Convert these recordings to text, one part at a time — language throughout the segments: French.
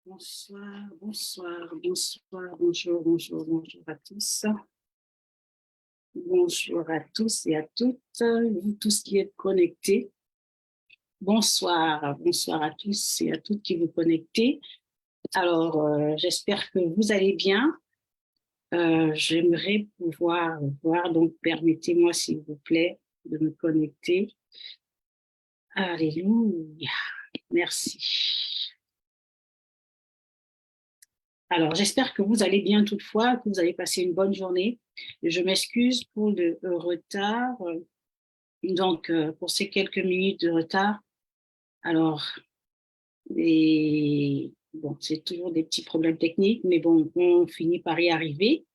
Bonsoir, bonsoir, bonsoir, bonjour, bonjour, bonjour à tous. Bonjour à tous et à toutes, vous tous qui êtes connectés. Bonsoir, bonsoir à tous et à toutes qui vous connectez. Alors, j'espère que vous allez bien. J'aimerais pouvoir voir, donc permettez-moi s'il vous plaît de me connecter. Alléluia, merci. Alors, j'espère que vous allez bien toutefois, que vous avez passé une bonne journée. Je m'excuse pour le retard, donc pour ces quelques minutes de retard. Alors, bon, c'est toujours des petits problèmes techniques, mais bon, on finit par y arriver.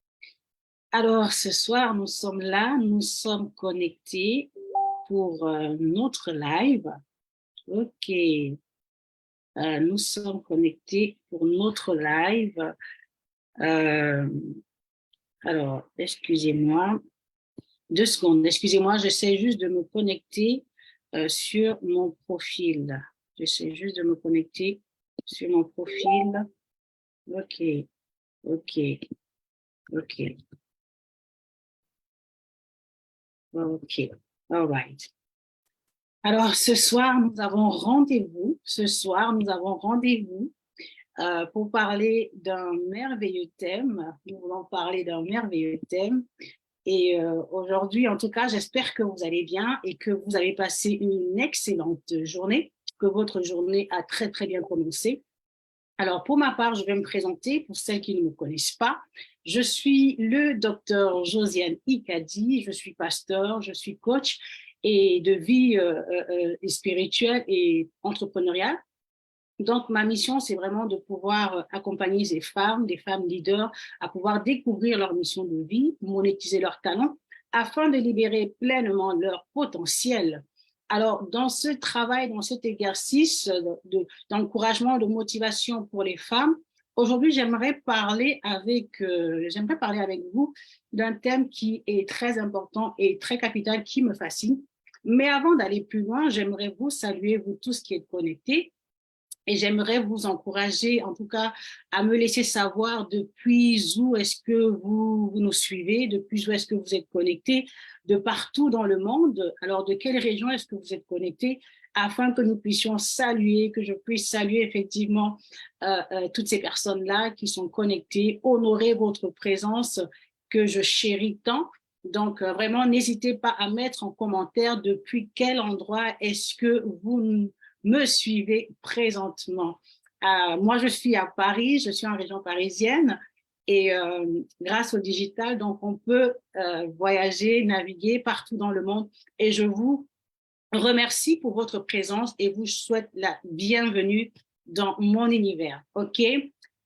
Alors, ce soir, nous sommes là, nous sommes connectés pour notre live. OK. Nous sommes connectés pour notre live. Alors, excusez-moi, 2 secondes, excusez-moi, j'essaie juste de me connecter sur mon profil. J'essaie juste de me connecter sur mon profil. OK, OK, OK, OK, all right. Alors, ce soir, nous avons rendez-vous. Ce soir, nous avons rendez-vous pour parler d'un merveilleux thème. Nous voulons parler d'un merveilleux thème. Et aujourd'hui, en tout cas, j'espère que vous allez bien et que vous avez passé une excellente journée, que votre journée a très, très bien commencé. Alors, pour ma part, je vais me présenter pour celles qui ne me connaissent pas. Je suis le docteur Josiane Ikadi, je suis pasteur, je suis coach et de vie spirituelle et entrepreneuriale. Donc, ma mission, c'est vraiment de pouvoir accompagner ces femmes, des femmes leaders, à pouvoir découvrir leur mission de vie, monétiser leurs talents, afin de libérer pleinement leur potentiel. Alors, dans ce travail, dans cet exercice d'encouragement, de motivation pour les femmes, aujourd'hui, j'aimerais parler avec vous d'un thème qui est très important et très capital, qui me fascine. Mais avant d'aller plus loin, j'aimerais vous saluer, vous tous qui êtes connectés, et j'aimerais vous encourager, en tout cas, à me laisser savoir depuis où est-ce que vous nous suivez, depuis où est-ce que vous êtes connectés, de partout dans le monde. Alors, de quelle région est-ce que vous êtes connectés, afin que nous puissions saluer, que je puisse saluer effectivement toutes ces personnes-là qui sont connectées, honorer votre présence que je chéris tant. Donc, vraiment, n'hésitez pas à mettre en commentaire depuis quel endroit est-ce que vous me suivez présentement. Moi, je suis à Paris, je suis en région parisienne et grâce au digital, donc on peut voyager, naviguer partout dans le monde et je vous remercie pour votre présence et vous souhaite la bienvenue dans mon univers. OK?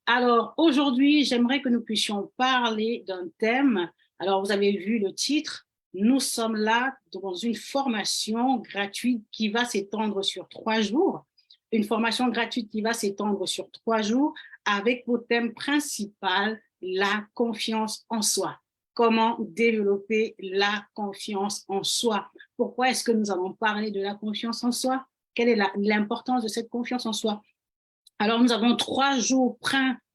Alors, aujourd'hui, j'aimerais que nous puissions parler d'un thème. Alors, vous avez vu le titre. Nous sommes là dans une formation gratuite qui va s'étendre sur 3 jours. Une formation gratuite qui va s'étendre sur 3 jours avec pour thème principal la confiance en soi. Comment développer la confiance en soi? Pourquoi est-ce que nous allons parler de la confiance en soi? Quelle est l'importance de cette confiance en soi? Alors, nous avons 3 jours,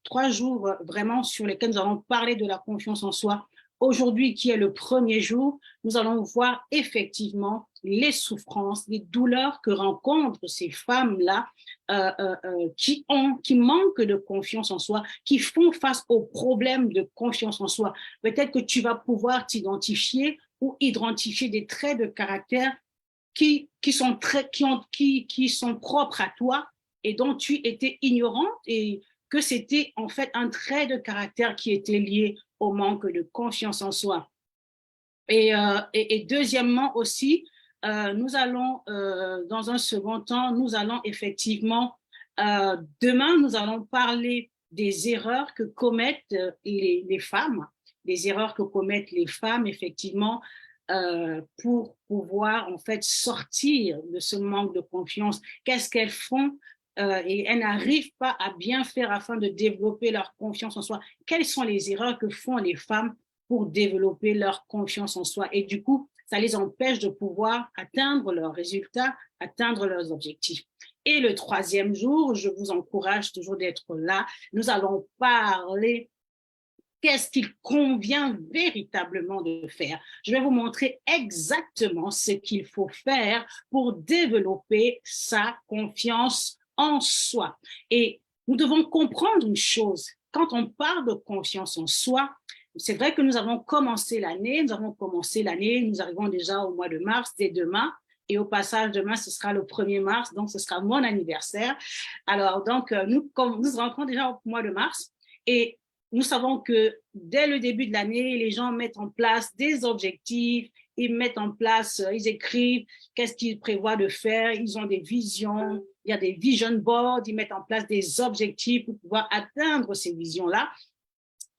3 jours vraiment sur lesquels nous allons parler de la confiance en soi. Aujourd'hui, qui est le premier jour, nous allons voir effectivement les souffrances, les douleurs que rencontrent ces femmes-là qui manquent de confiance en soi, qui font face aux problèmes de confiance en soi. Peut-être que tu vas pouvoir t'identifier ou identifier des traits de caractère qui sont propres à toi et dont tu étais ignorante et que c'était en fait un trait de caractère qui était lié au manque de confiance en soi. Et deuxièmement aussi, nous allons, dans un second temps, nous allons effectivement, demain, nous allons parler des erreurs que commettent les femmes, des erreurs que commettent les femmes, effectivement, pour pouvoir en fait sortir de ce manque de confiance. Qu'est-ce qu'elles font et elles n'arrivent pas à bien faire afin de développer leur confiance en soi? Quelles sont les erreurs que font les femmes pour développer leur confiance en soi? Et du coup, ça les empêche de pouvoir atteindre leurs résultats, atteindre leurs objectifs. Et le troisième jour, je vous encourage toujours d'être là. Nous allons parler qu'est-ce qu'il convient véritablement de faire. Je vais vous montrer exactement ce qu'il faut faire pour développer sa confiance en soi. Et nous devons comprendre une chose. Quand on parle de confiance en soi, c'est vrai que nous avons commencé l'année, nous arrivons déjà au mois de mars, dès demain. Et au passage, demain, ce sera le 1er mars, donc ce sera mon anniversaire. Alors, donc, nous rentrons déjà au mois de mars et nous savons que dès le début de l'année, les gens mettent en place des objectifs, ils mettent en place, ils écrivent qu'est-ce qu'ils prévoient de faire, ils ont des visions, il y a des vision boards, ils mettent en place des objectifs pour pouvoir atteindre ces visions-là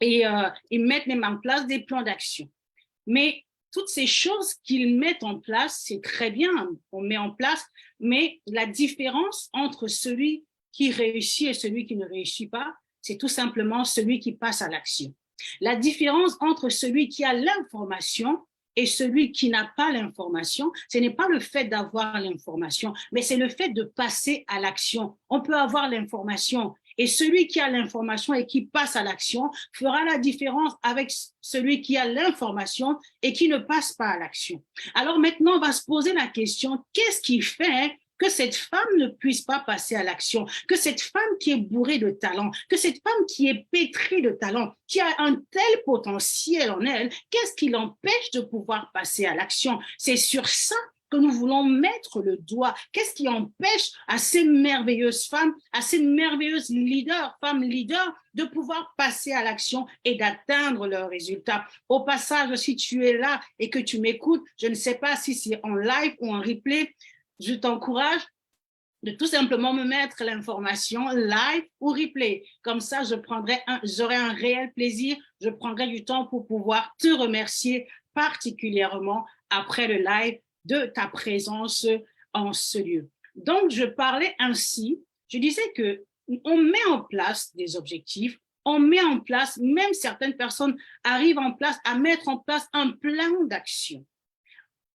et ils mettent même en place des plans d'action. Mais toutes ces choses qu'ils mettent en place, c'est très bien, on met en place, mais la différence entre celui qui réussit et celui qui ne réussit pas, c'est tout simplement celui qui passe à l'action. La différence entre celui qui a l'information et celui qui n'a pas l'information, ce n'est pas le fait d'avoir l'information, mais c'est le fait de passer à l'action. On peut avoir l'information et celui qui a l'information et qui passe à l'action fera la différence avec celui qui a l'information et qui ne passe pas à l'action. Alors maintenant, on va se poser la question, qu'est-ce qui fait que cette femme ne puisse pas passer à l'action, que cette femme qui est bourrée de talent, que cette femme qui est pétrie de talent, qui a un tel potentiel en elle, qu'est-ce qui l'empêche de pouvoir passer à l'action? C'est sur ça que nous voulons mettre le doigt. Qu'est-ce qui empêche à ces merveilleuses femmes, à ces merveilleuses leaders, femmes leaders, de pouvoir passer à l'action et d'atteindre leurs résultats? Au passage, si tu es là et que tu m'écoutes, je ne sais pas si c'est en live ou en replay, je t'encourage de tout simplement me mettre l'information live ou replay. Comme ça, j'aurai un réel plaisir, je prendrai du temps pour pouvoir te remercier particulièrement après le live de ta présence en ce lieu. Donc, je parlais ainsi, je disais que on met en place des objectifs, on met en place, même certaines personnes arrivent à mettre en place un plan d'action.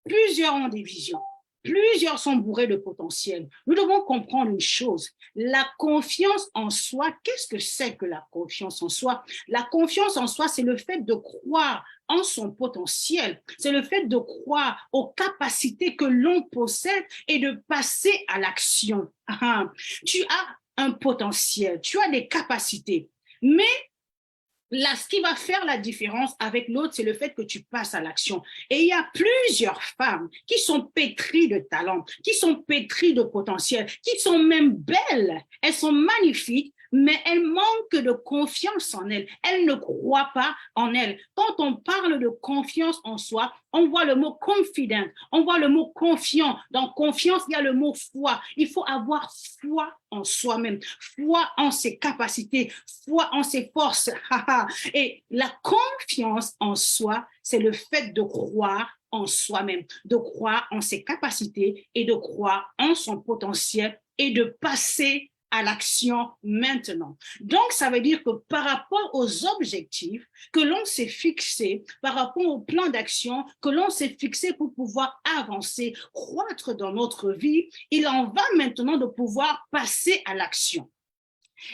Plusieurs ont des visions. Plusieurs sont bourrés de potentiel. Nous devons comprendre une chose. La confiance en soi, qu'est-ce que c'est que la confiance en soi? La confiance en soi, c'est le fait de croire en son potentiel. C'est le fait de croire aux capacités que l'on possède et de passer à l'action. Tu as un potentiel, tu as des capacités, mais là, ce qui va faire la différence avec l'autre, c'est le fait que tu passes à l'action. Et il y a plusieurs femmes qui sont pétries de talent, qui sont pétries de potentiel, qui sont même belles. Elles sont magnifiques, mais elles manquent de confiance en elles. Elles ne croient pas en elles. Quand on parle de confiance en soi, on voit le mot confident, on voit le mot confiant. Dans confiance, il y a le mot foi. Il faut avoir foi en soi-même, foi en ses capacités, foi en ses forces. Et la confiance en soi, c'est le fait de croire en soi-même, de croire en ses capacités et de croire en son potentiel et de passer à l'action maintenant. Donc, ça veut dire que par rapport aux objectifs que l'on s'est fixés, par rapport au plan d'action que l'on s'est fixé pour pouvoir avancer, croître dans notre vie, il en va maintenant de pouvoir passer à l'action.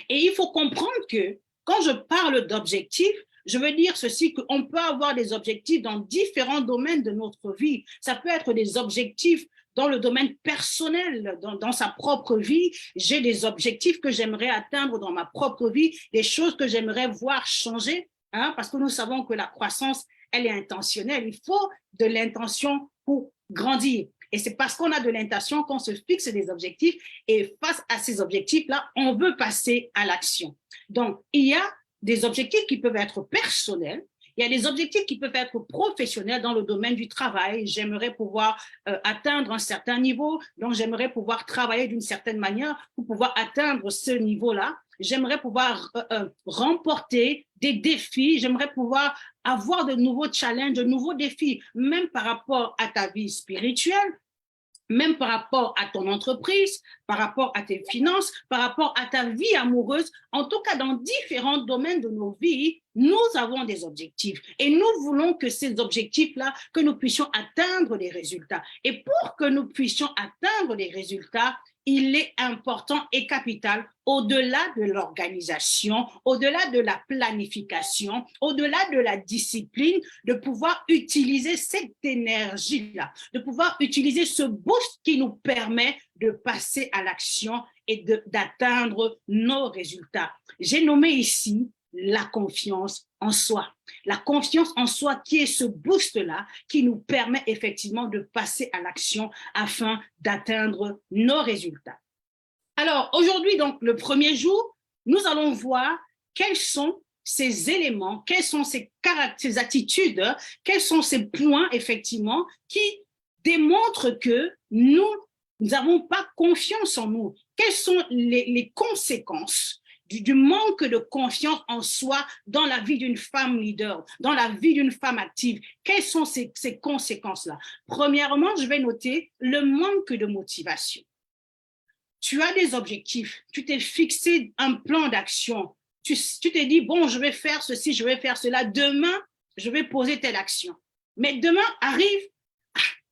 Et il faut comprendre que quand je parle d'objectifs, je veux dire ceci, qu'on peut avoir des objectifs dans différents domaines de notre vie. Ça peut être des objectifs dans le domaine personnel, dans sa propre vie. J'ai des objectifs que j'aimerais atteindre dans ma propre vie, des choses que j'aimerais voir changer, parce que nous savons que la croissance, elle est intentionnelle. Il faut de l'intention pour grandir. Et c'est parce qu'on a de l'intention qu'on se fixe des objectifs et face à ces objectifs-là, on veut passer à l'action. Donc, il y a des objectifs qui peuvent être personnels, il y a des objectifs qui peuvent être professionnels dans le domaine du travail. J'aimerais pouvoir atteindre un certain niveau, donc j'aimerais pouvoir travailler d'une certaine manière pour pouvoir atteindre ce niveau-là. J'aimerais pouvoir remporter des défis, j'aimerais pouvoir avoir de nouveaux challenges, de nouveaux défis, même par rapport à ta vie spirituelle. même par rapport à ton entreprise, par rapport à tes finances, par rapport à ta vie amoureuse, en tout cas dans différents domaines de nos vies, nous avons des objectifs et nous voulons que ces objectifs-là, que nous puissions atteindre des résultats. Et pour que nous puissions atteindre des résultats, il est important et capital, au-delà de l'organisation, au-delà de la planification, au-delà de la discipline, de pouvoir utiliser cette énergie-là, de pouvoir utiliser ce boost qui nous permet de passer à l'action et d'atteindre nos résultats. J'ai nommé ici la confiance en soi. La confiance en soi qui est ce boost-là qui nous permet effectivement de passer à l'action afin d'atteindre nos résultats. Alors, aujourd'hui, donc, le premier jour, nous allons voir quels sont ces éléments, quelles sont ces attitudes, quels sont ces points, effectivement, qui démontrent que nous n'avons pas confiance en nous. Quelles sont les conséquences du manque de confiance en soi dans la vie d'une femme leader, dans la vie d'une femme active? Quelles sont ces conséquences-là? Premièrement, je vais noter le manque de motivation. Tu as des objectifs, tu t'es fixé un plan d'action, tu t'es dit, bon, je vais faire ceci, je vais faire cela, demain, je vais poser telle action. Mais demain arrive,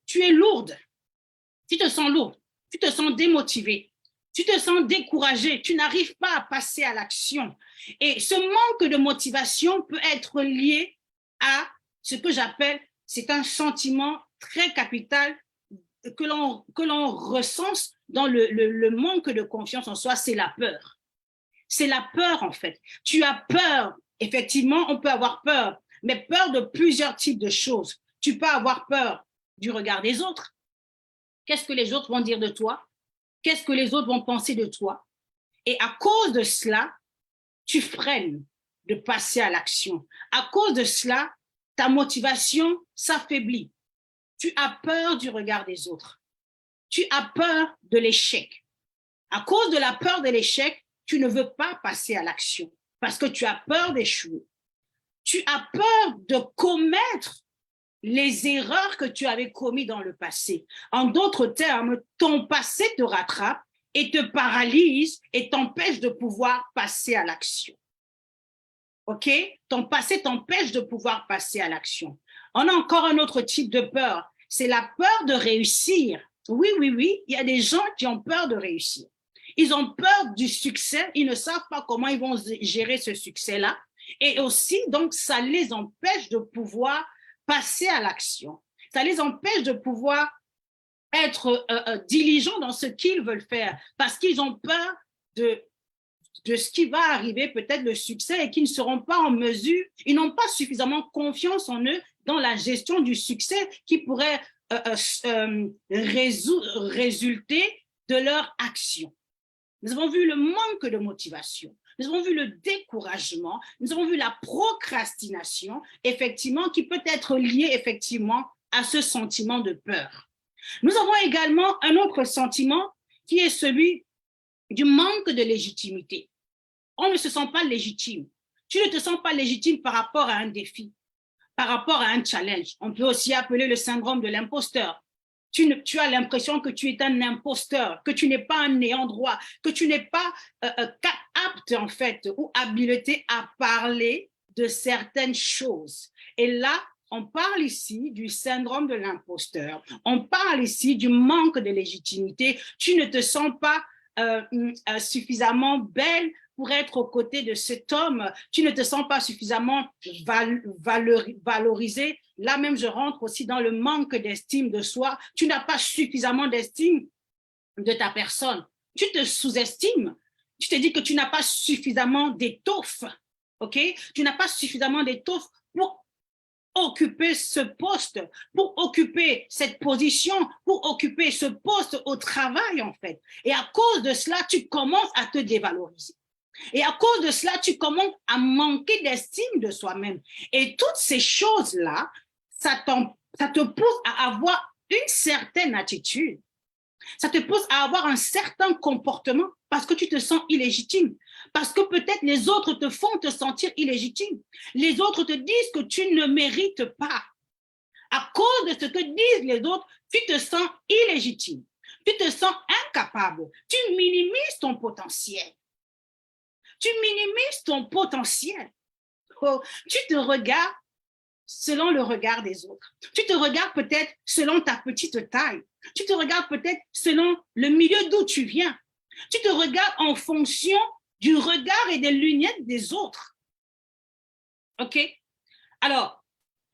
tu es lourde, tu te sens lourde, tu te sens démotivée, tu te sens découragé, tu n'arrives pas à passer à l'action. Et ce manque de motivation peut être lié à ce que j'appelle, c'est un sentiment très capital que l'on recense dans le manque de confiance en soi, c'est la peur. C'est la peur, en fait. Tu as peur. Effectivement, on peut avoir peur, mais peur de plusieurs types de choses. Tu peux avoir peur du regard des autres. Qu'est-ce que les autres vont dire de toi? Qu'est-ce que les autres vont penser de toi? Et à cause de cela, tu freines de passer à l'action. À cause de cela, ta motivation s'affaiblit. Tu as peur du regard des autres. Tu as peur de l'échec. À cause de la peur de l'échec, tu ne veux pas passer à l'action parce que tu as peur d'échouer. Tu as peur de commettre les erreurs que tu avais commises dans le passé. En d'autres termes, ton passé te rattrape et te paralyse et t'empêche de pouvoir passer à l'action. OK? Ton passé t'empêche de pouvoir passer à l'action. On a encore un autre type de peur. C'est la peur de réussir. Oui, il y a des gens qui ont peur de réussir. Ils ont peur du succès. Ils ne savent pas comment ils vont gérer ce succès-là. Et aussi, donc, ça les empêche de pouvoir passer à l'action. Ça les empêche de pouvoir être diligents dans ce qu'ils veulent faire parce qu'ils ont peur de ce qui va arriver, peut-être le succès, et qu'ils ne seront pas en mesure, ils n'ont pas suffisamment confiance en eux dans la gestion du succès qui pourrait résulter de leur action. Nous avons vu le manque de motivation, nous avons vu le découragement, nous avons vu la procrastination, effectivement, qui peut être liée, effectivement, à ce sentiment de peur. Nous avons également un autre sentiment qui est celui du manque de légitimité. On ne se sent pas légitime. Tu ne te sens pas légitime par rapport à un défi, par rapport à un challenge. On peut aussi appeler le syndrome de l'imposteur. Tu as l'impression que tu es un imposteur, que tu n'es pas un ayant droit, que tu n'es pas apte en fait ou habilité à parler de certaines choses. Et là, on parle ici du syndrome de l'imposteur. On parle ici du manque de légitimité. Tu ne te sens pas suffisamment belle pour être aux côtés de cet homme. Tu ne te sens pas suffisamment valorisée. Là même, je rentre aussi dans le manque d'estime de soi. Tu n'as pas suffisamment d'estime de ta personne. Tu te sous-estimes. Tu te dis que tu n'as pas suffisamment d'étoffe. OK? Tu n'as pas suffisamment d'étoffe pour occuper ce poste, pour occuper cette position, pour occuper ce poste au travail, en fait. Et à cause de cela, tu commences à te dévaloriser. Et à cause de cela, tu commences à manquer d'estime de soi-même. Et toutes ces choses-là, ça te pousse à avoir une certaine attitude. Ça te pousse à avoir un certain comportement parce que tu te sens illégitime. Parce que peut-être les autres te font te sentir illégitime. Les autres te disent que tu ne mérites pas. À cause de ce que disent les autres, tu te sens illégitime. Tu te sens incapable. Tu minimises ton potentiel. Tu minimises ton potentiel. Oh, tu te regardes selon le regard des autres. Tu te regardes peut-être selon ta petite taille. Tu te regardes peut-être selon le milieu d'où tu viens. Tu te regardes en fonction du regard et des lunettes des autres. OK? Alors,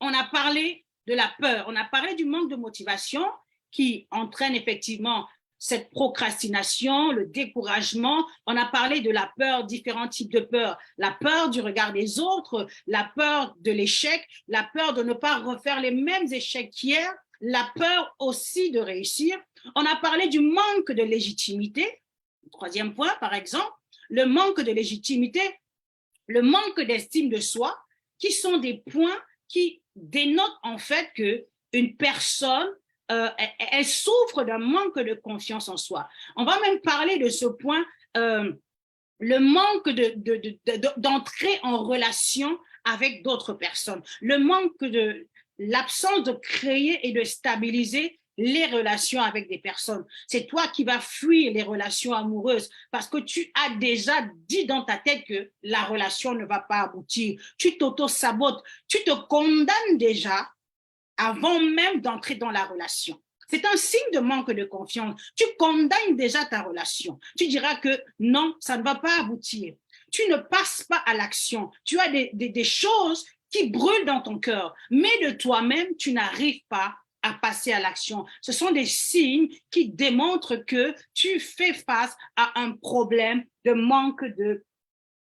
on a parlé de la peur, on a parlé du manque de motivation qui entraîne effectivement cette procrastination, le découragement. On a parlé de la peur, différents types de peur. La peur du regard des autres, la peur de l'échec, la peur de ne pas refaire les mêmes échecs qu'hier, la peur aussi de réussir. On a parlé du manque de légitimité. Troisième point, par exemple, le manque de légitimité, le manque d'estime de soi, qui sont des points qui dénotent en fait qu'une personne, elle souffre d'un manque de confiance en soi. On va même parler de ce point, le manque d'entrer en relation avec d'autres personnes, le manque de l'absence de créer et de stabiliser les relations avec des personnes. C'est toi qui vas fuir les relations amoureuses parce que tu as déjà dit dans ta tête que la relation ne va pas aboutir. Tu t'auto-sabotes, tu te condamnes déjà avant même d'entrer dans la relation. C'est un signe de manque de confiance. Tu condamnes déjà ta relation. Tu diras que non, ça ne va pas aboutir. Tu ne passes pas à l'action. Tu as des choses qui brûlent dans ton cœur, mais de toi-même, tu n'arrives pas à passer à l'action. Ce sont des signes qui démontrent que tu fais face à un problème de manque de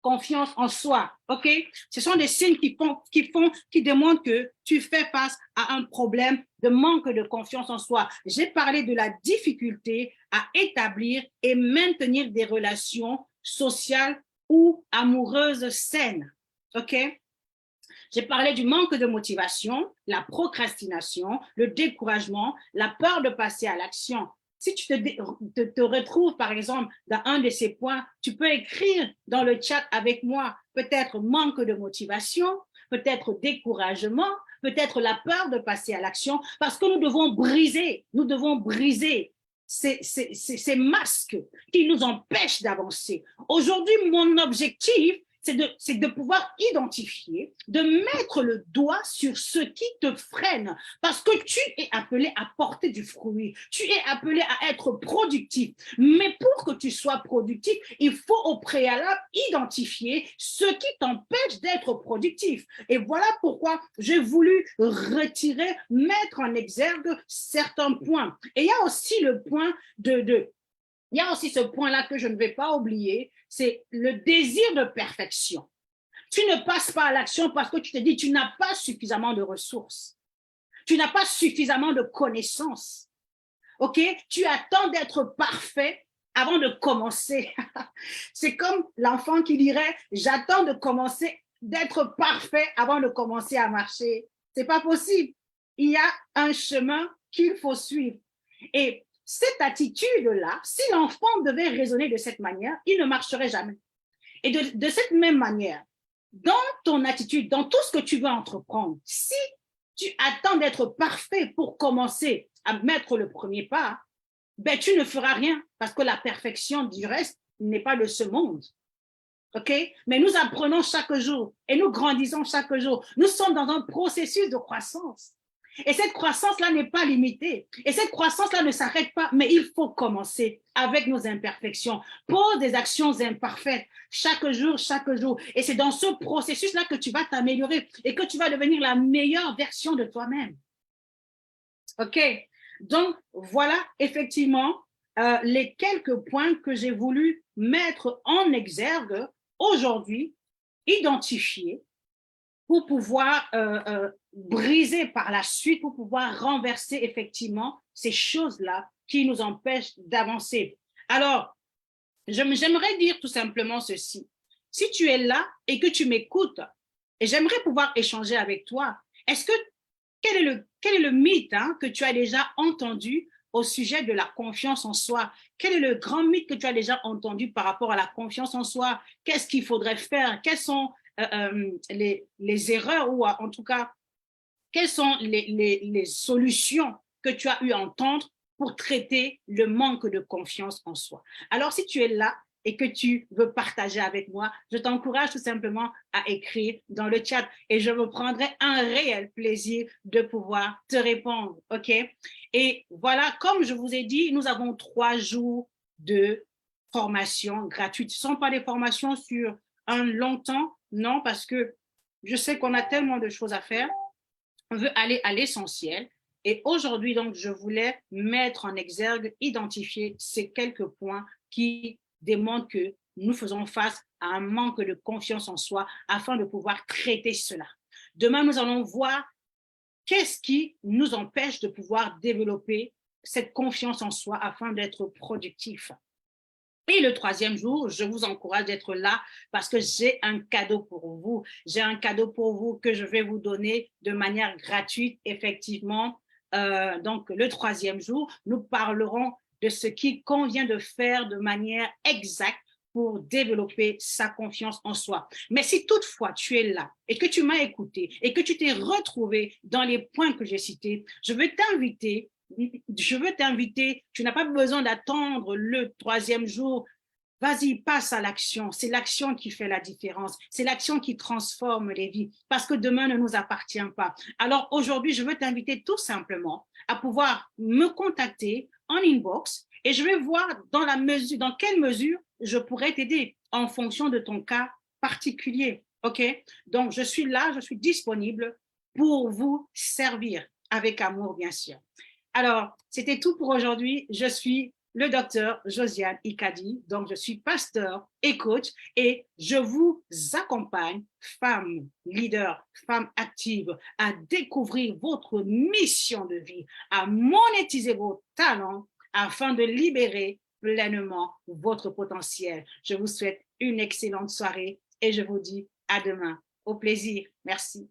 confiance en soi, ok? Ce sont des signes qui démontrent que tu fais face à un problème de manque de confiance en soi. J'ai parlé de la difficulté à établir et maintenir des relations sociales ou amoureuses saines, ok? J'ai parlé du manque de motivation, la procrastination, le découragement, la peur de passer à l'action. Si tu te retrouves, par exemple, dans un de ces points, tu peux écrire dans le chat avec moi, peut-être manque de motivation, peut-être découragement, peut-être la peur de passer à l'action, parce que nous devons briser ces masques qui nous empêchent d'avancer. Aujourd'hui, mon objectif, c'est de pouvoir identifier, de mettre le doigt sur ce qui te freine, parce que tu es appelé à porter du fruit, tu es appelé à être productif. Mais pour que tu sois productif, il faut au préalable identifier ce qui t'empêche d'être productif. Et voilà pourquoi j'ai voulu mettre en exergue certains points. Et il y a aussi le point il y a aussi ce point-là que je ne vais pas oublier, c'est le désir de perfection. Tu ne passes pas à l'action parce que tu te dis tu n'as pas suffisamment de ressources. Tu n'as pas suffisamment de connaissances. OK? Tu attends d'être parfait avant de commencer. C'est comme l'enfant qui dirait j'attends de commencer d'être parfait avant de commencer à marcher. C'est pas possible. Il y a un chemin qu'il faut suivre. Et cette attitude-là, si l'enfant devait raisonner de cette manière, il ne marcherait jamais. Et de cette même manière, dans ton attitude, dans tout ce que tu veux entreprendre, si tu attends d'être parfait pour commencer à mettre le premier pas, ben tu ne feras rien parce que la perfection du reste n'est pas de ce monde. OK? Mais nous apprenons chaque jour et nous grandissons chaque jour. Nous sommes dans un processus de croissance. Et cette croissance-là n'est pas limitée. Et cette croissance-là ne s'arrête pas, mais il faut commencer avec nos imperfections. Pose des actions imparfaites chaque jour, chaque jour. Et c'est dans ce processus-là que tu vas t'améliorer et que tu vas devenir la meilleure version de toi-même. OK? Donc, voilà effectivement les quelques points que j'ai voulu mettre en exergue aujourd'hui, identifier pour pouvoir briser par la suite, pour pouvoir renverser effectivement ces choses-là qui nous empêchent d'avancer. Alors, j'aimerais dire tout simplement ceci. Si tu es là et que tu m'écoutes, et j'aimerais pouvoir échanger avec toi, quel est le mythe que tu as déjà entendu au sujet de la confiance en soi? Quel est le grand mythe que tu as déjà entendu par rapport à la confiance en soi? Qu'est-ce qu'il faudrait faire? Quelles sont les erreurs ou en tout cas, quelles sont les solutions que tu as eu à entendre pour traiter le manque de confiance en soi. Alors, si tu es là et que tu veux partager avec moi, je t'encourage tout simplement à écrire dans le chat et je me prendrai un réel plaisir de pouvoir te répondre, OK? Et voilà, comme je vous ai dit, nous avons 3 jours de formation gratuite. Ce ne sont pas des formations sur un long temps, non, parce que je sais qu'on a tellement de choses à faire. On veut aller à l'essentiel. Et aujourd'hui, donc, je voulais mettre en exergue, identifier ces quelques points qui démontrent que nous faisons face à un manque de confiance en soi afin de pouvoir traiter cela. Demain, nous allons voir qu'est-ce qui nous empêche de pouvoir développer cette confiance en soi afin d'être productif. Et le 3e jour, je vous encourage d'être là parce que j'ai un cadeau pour vous. J'ai un cadeau pour vous que je vais vous donner de manière gratuite, effectivement. Donc, le 3e jour, nous parlerons de ce qu'il convient de faire de manière exacte pour développer sa confiance en soi. Mais si toutefois tu es là et que tu m'as écouté et que tu t'es retrouvé dans les points que j'ai cités, je veux t'inviter, tu n'as pas besoin d'attendre le 3e jour. Vas-y, passe à l'action. C'est l'action qui fait la différence. C'est l'action qui transforme les vies parce que demain ne nous appartient pas. Alors aujourd'hui, je veux t'inviter tout simplement à pouvoir me contacter en inbox et je vais voir dans quelle mesure je pourrais t'aider en fonction de ton cas particulier. OK? Donc, je suis là, je suis disponible pour vous servir avec amour, bien sûr. Alors, c'était tout pour aujourd'hui. Je suis le docteur Josiane Ikadi, donc je suis pasteur et coach et je vous accompagne, femmes leaders, femmes actives, à découvrir votre mission de vie, à monétiser vos talents afin de libérer pleinement votre potentiel. Je vous souhaite une excellente soirée et je vous dis à demain. Au plaisir. Merci.